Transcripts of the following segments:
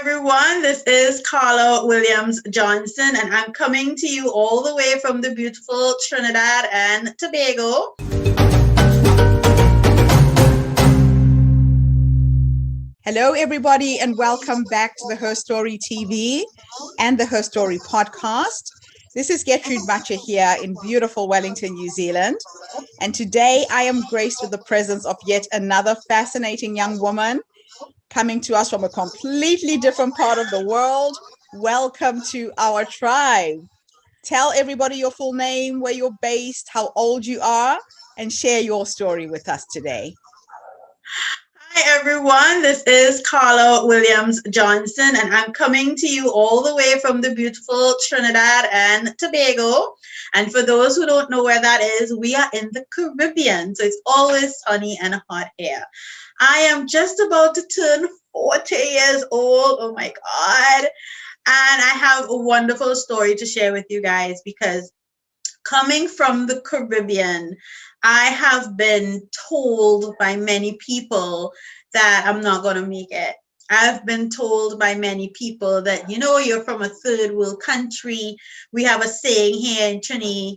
everyone. This is Carla Williams Johnson, and I'm coming to you all the way from the beautiful Trinidad and Tobago. Hello, everybody, and welcome back to the Herstory TV and the Herstory podcast. This is Gertrude Butcher here in beautiful Wellington, New Zealand. And today I am graced with the presence of yet another fascinating young woman coming to us from a completely different part of the world. Welcome to our tribe. Tell everybody your full name, where you're based, how old you are, and share your story with us today. Hi, everyone. This is Carla Williams Johnson, and I'm coming to you all the way from the beautiful Trinidad and Tobago. And for those who don't know where that is, we are in the Caribbean, so it's always sunny and hot here. I am just about to turn 40 years old. Oh my God. And I have a wonderful story to share with you guys because coming from the Caribbean, I have been told by many people that I'm not going to make it. I've been told by many people that, you're from a third world country. We have a saying here in Trinidad,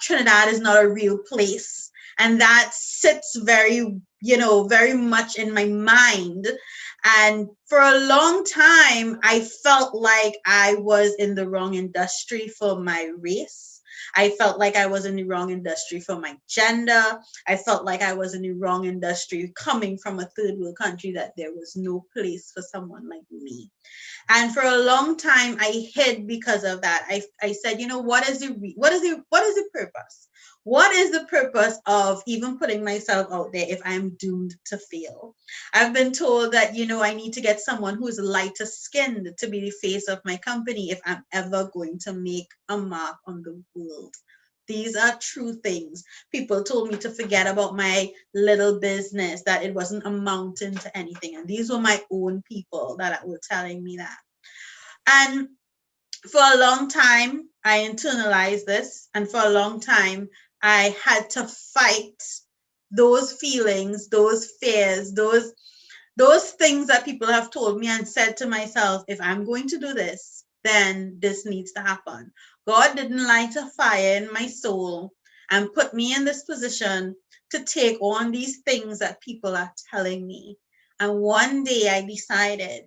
Trinidad is not a real place. And that sits very much in my mind. And for a long time, I felt like I was in the wrong industry for my race. I felt like I was in the wrong industry for my gender. I felt like I was in the wrong industry coming from a third world country, that there was no place for someone like me. And for a long time, I hid because of that. I said, what is the purpose? What is the purpose of even putting myself out there if I'm doomed to fail? I've been told that, I need to get someone who's lighter skinned to be the face of my company if I'm ever going to make a mark on the world. These are true things. People told me to forget about my little business, that it wasn't amounting to anything. And these were my own people that were telling me that. And for a long time, I internalized this. And for a long time, I had to fight those feelings, those fears, those things that people have told me, and said to myself, if I'm going to do this, then this needs to happen. God didn't light a fire in my soul and put me in this position to take on these things that people are telling me. And one day I decided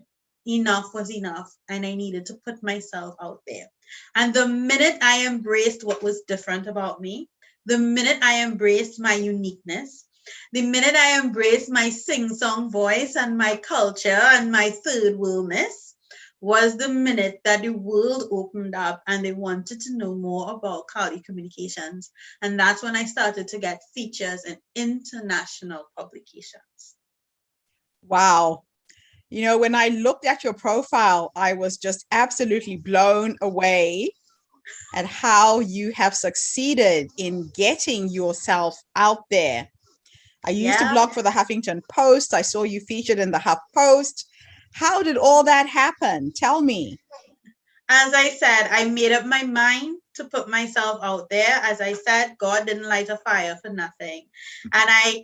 enough was enough, and I needed to put myself out there. And the minute I embraced what was different about me, the minute I embraced my uniqueness, the minute I embraced my sing-song voice and my culture and my third worldness, was the minute that the world opened up and they wanted to know more about Kali Communications. And that's when I started to get features in international publications. Wow. When I looked at your profile, I was just absolutely blown away at how you have succeeded in getting yourself out there. I used to blog for the Huffington Post. I saw you featured in the Huff Post. How did all that happen? Tell me. As I said, I made up my mind to put myself out there. As I said, God didn't light a fire for nothing. And I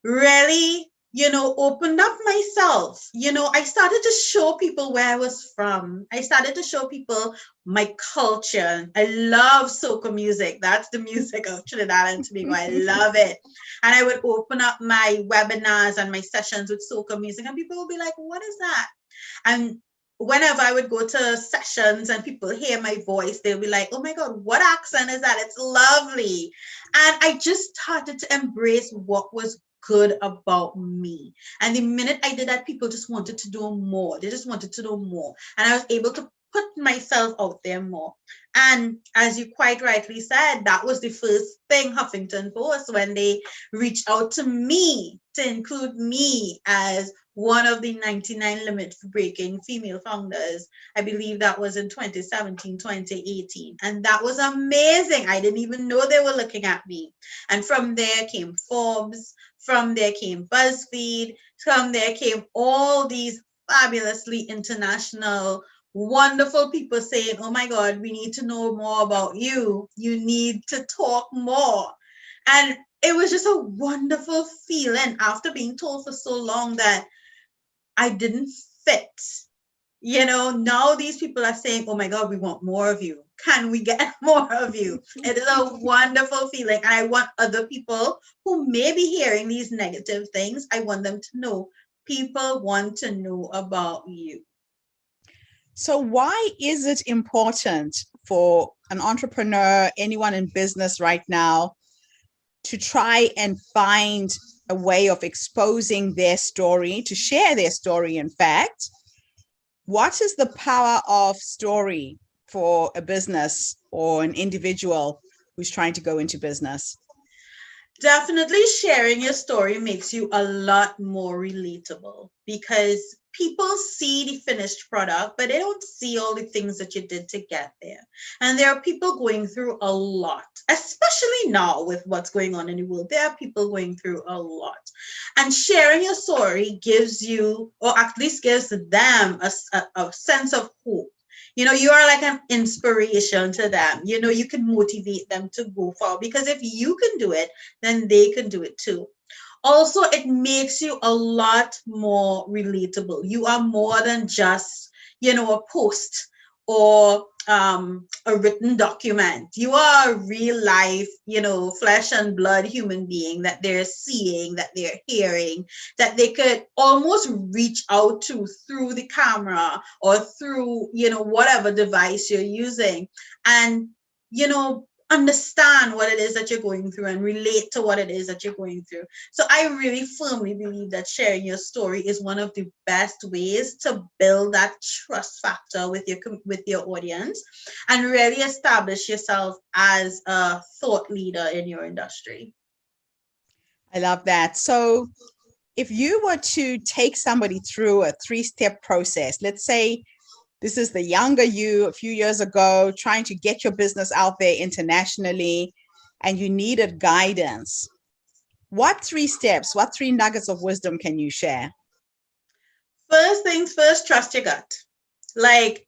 really, opened up myself. I started to show people where I was from. I started to show people my culture. I love soca music. That's the music of Trinidad and Tobago. I love it. And I would open up my webinars and my sessions with soca music, and people would be like, what is that? And whenever I would go to sessions and people hear my voice, they'll be like, oh my God, what accent is that? It's lovely. And I just started to embrace what was good about me. And the minute I did that, people just wanted to do more. They just wanted to know more. And I was able to put myself out there more. And as you quite rightly said, that was the first thing Huffington Post, when they reached out to me to include me as one of the 99 limit breaking female founders. I believe that was in 2017, 2018. And that was amazing. I didn't even know they were looking at me. And from there came Forbes. From there came BuzzFeed. From there came all these fabulously international, wonderful people saying, oh my God, we need to know more about you. You need to talk more. And it was just a wonderful feeling after being told for so long that I didn't fits. Now these people are saying, oh my God, we want more of you. Can we get more of you? It is a wonderful feeling. And I want other people who may be hearing these negative things, I want them to know people want to know about you. So why is it important for an entrepreneur, anyone in business right now, to try and find a way of exposing their story, to share their story, in fact? What is the power of story for a business or an individual who's trying to go into business? Definitely sharing your story makes you a lot more relatable because people see the finished product, but they don't see all the things that you did to get there. And there are people going through a lot, especially now with what's going on in the world. There are people going through a lot. And sharing your story gives you, or at least gives them, a sense of hope. You are like an inspiration to them. You can motivate them to go forward because if you can do it, then they can do it too. Also, it makes you a lot more relatable. You are more than just, a post or a written document. You are a real life, flesh and blood human being that they're seeing, that they're hearing, that they could almost reach out to through the camera or through, whatever device you're using. And, understand what it is that you're going through and relate to what it is that you're going through. So I really firmly believe that sharing your story is one of the best ways to build that trust factor with your audience and really establish yourself as a thought leader in your industry. I love that. So if you were to take somebody through a 3-step process, let's say this is the younger you a few years ago, trying to get your business out there internationally, and you needed guidance. What 3 steps, what 3 nuggets of wisdom can you share? First things first, trust your gut. Like,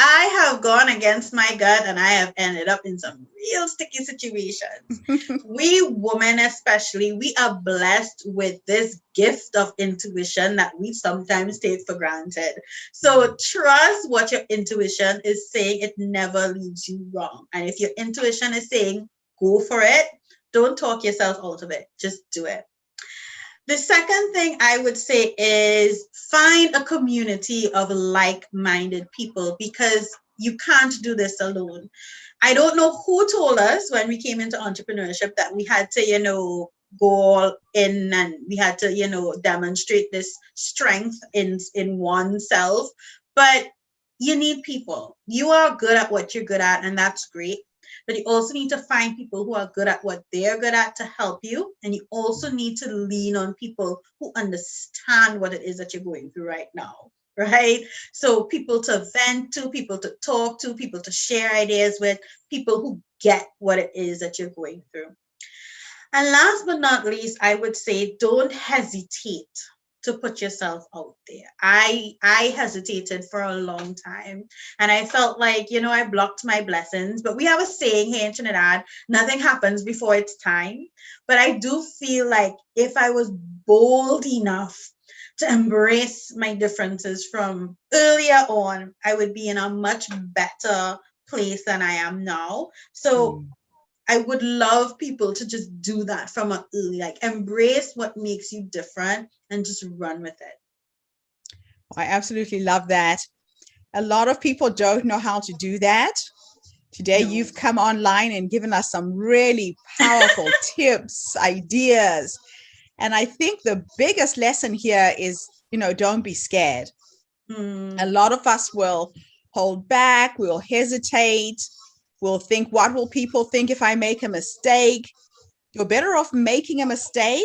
I have gone against my gut and I have ended up in some real sticky situations. We women, especially, we are blessed with this gift of intuition that we sometimes take for granted. So trust what your intuition is saying. It never leads you wrong. And if your intuition is saying, go for it, don't talk yourself out of it. Just do it. The second thing I would say is find a community of like-minded people because you can't do this alone. I don't know who told us when we came into entrepreneurship that we had to, go all in and we had to, demonstrate this strength in oneself. But you need people. You are good at what you're good at, and that's great. But you also need to find people who are good at what they're good at to help you. And you also need to lean on people who understand what it is that you're going through right now. Right? So people to vent to, people to talk to, people to share ideas with, people who get what it is that you're going through. And last but not least, I would say don't hesitate to put yourself out there. I hesitated for a long time and I felt like, I blocked my blessings. But we have a saying here in Trinidad, nothing happens before it's time. But I do feel like if I was bold enough to embrace my differences from earlier on, I would be in a much better place than I am now. So I would love people to just do that from an early, like embrace what makes you different and just run with it. I absolutely love that. A lot of people don't know how to do that. Today, No. you've come online and given us some really powerful tips, ideas. And I think the biggest lesson here is, don't be scared. A lot of us will hold back, we'll hesitate, we'll think, what will people think if I make a mistake? You're better off making a mistake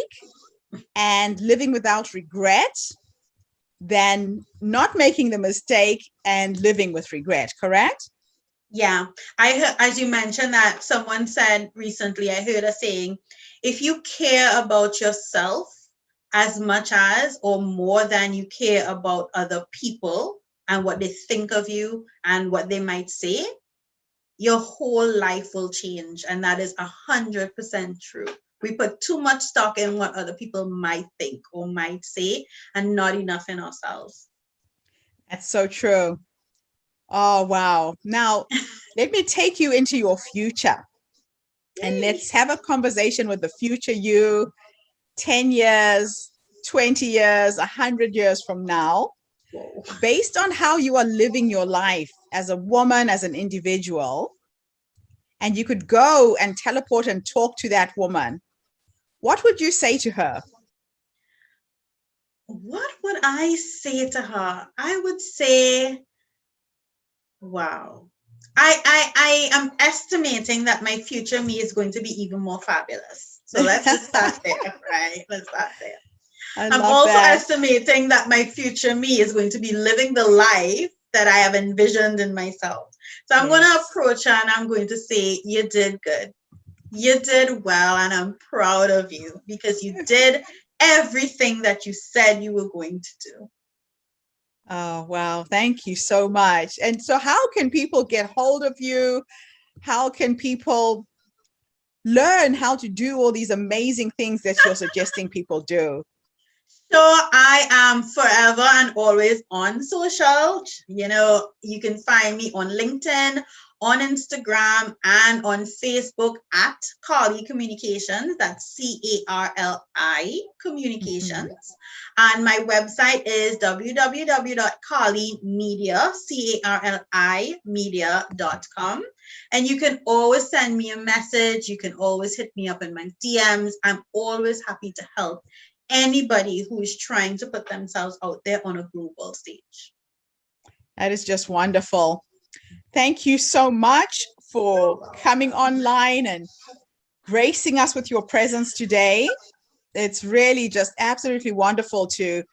and living without regret than not making the mistake and living with regret, correct? Yeah, I heard, as you mentioned that someone said recently, I heard a saying, if you care about yourself as much as or more than you care about other people and what they think of you and what they might say, your whole life will change. And that is 100% true. We put too much stock in what other people might think or might say and not enough in ourselves. That's so true. Oh, wow. Now, let me take you into your future and let's have a conversation with the future you 10 years, 20 years, 100 years from now, Whoa. based on how you are living your life as a woman, as an individual, and you could go and teleport and talk to that woman. What would you say to her? What would I say to her? I would say, wow. I am estimating that my future me is going to be even more fabulous. So let's just start there, right? Let's start there. I I'm love also that. estimating that my future me is going to be living the life that I have envisioned in myself. So I'm going to Yes. approach her and I'm going to say, you did good. You did well, and I'm proud of you because you did everything that you said you were going to do. Oh, wow. Thank you so much. And so, how can people get hold of you? How can people learn how to do all these amazing things that you're suggesting people do? So I am forever and always on social. You can find me on LinkedIn, on Instagram, and on Facebook at Carly Communications. That's CARLI Mhm. Communications. And my website is www.carlymedia, CARLI media.com. And you can always send me a message. You can always hit me up in my DMs. I'm always happy to help anybody who is trying to put themselves out there on a global stage. That is just wonderful. Thank you so much for coming online and gracing us with your presence today. It's really just absolutely wonderful to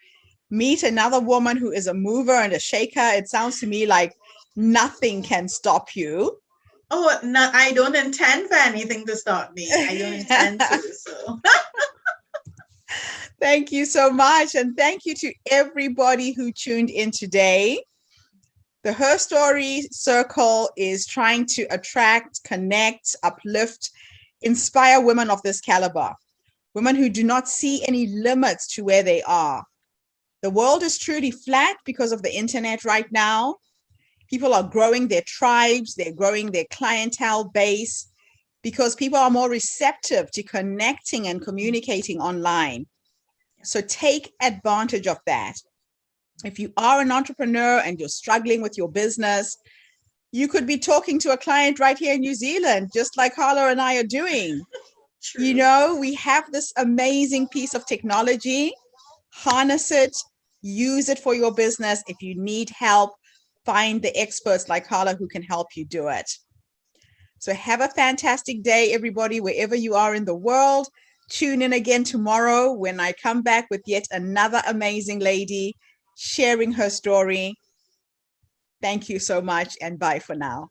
meet another woman who is a mover and a shaker. It sounds to me like nothing can stop you. Oh, no, I don't intend for anything to stop me. I don't intend to. So, Thank you so much. And thank you to everybody who tuned in today. The Herstory Circle is trying to attract, connect, uplift, inspire women of this caliber, women who do not see any limits to where they are. The world is truly flat because of the internet right now. People are growing their tribes, they're growing their clientele base because people are more receptive to connecting and communicating online. So take advantage of that. If you are an entrepreneur and you're struggling with your business, you could be talking to a client right here in New Zealand, just like Carla and I are doing. true. We have this amazing piece of technology. Harness it, use it for your business. If you need help, find the experts like Carla who can help you do it. So have a fantastic day, everybody, wherever you are in the world. Tune in again tomorrow when I come back with yet another amazing lady sharing her story. Thank you so much, and bye for now.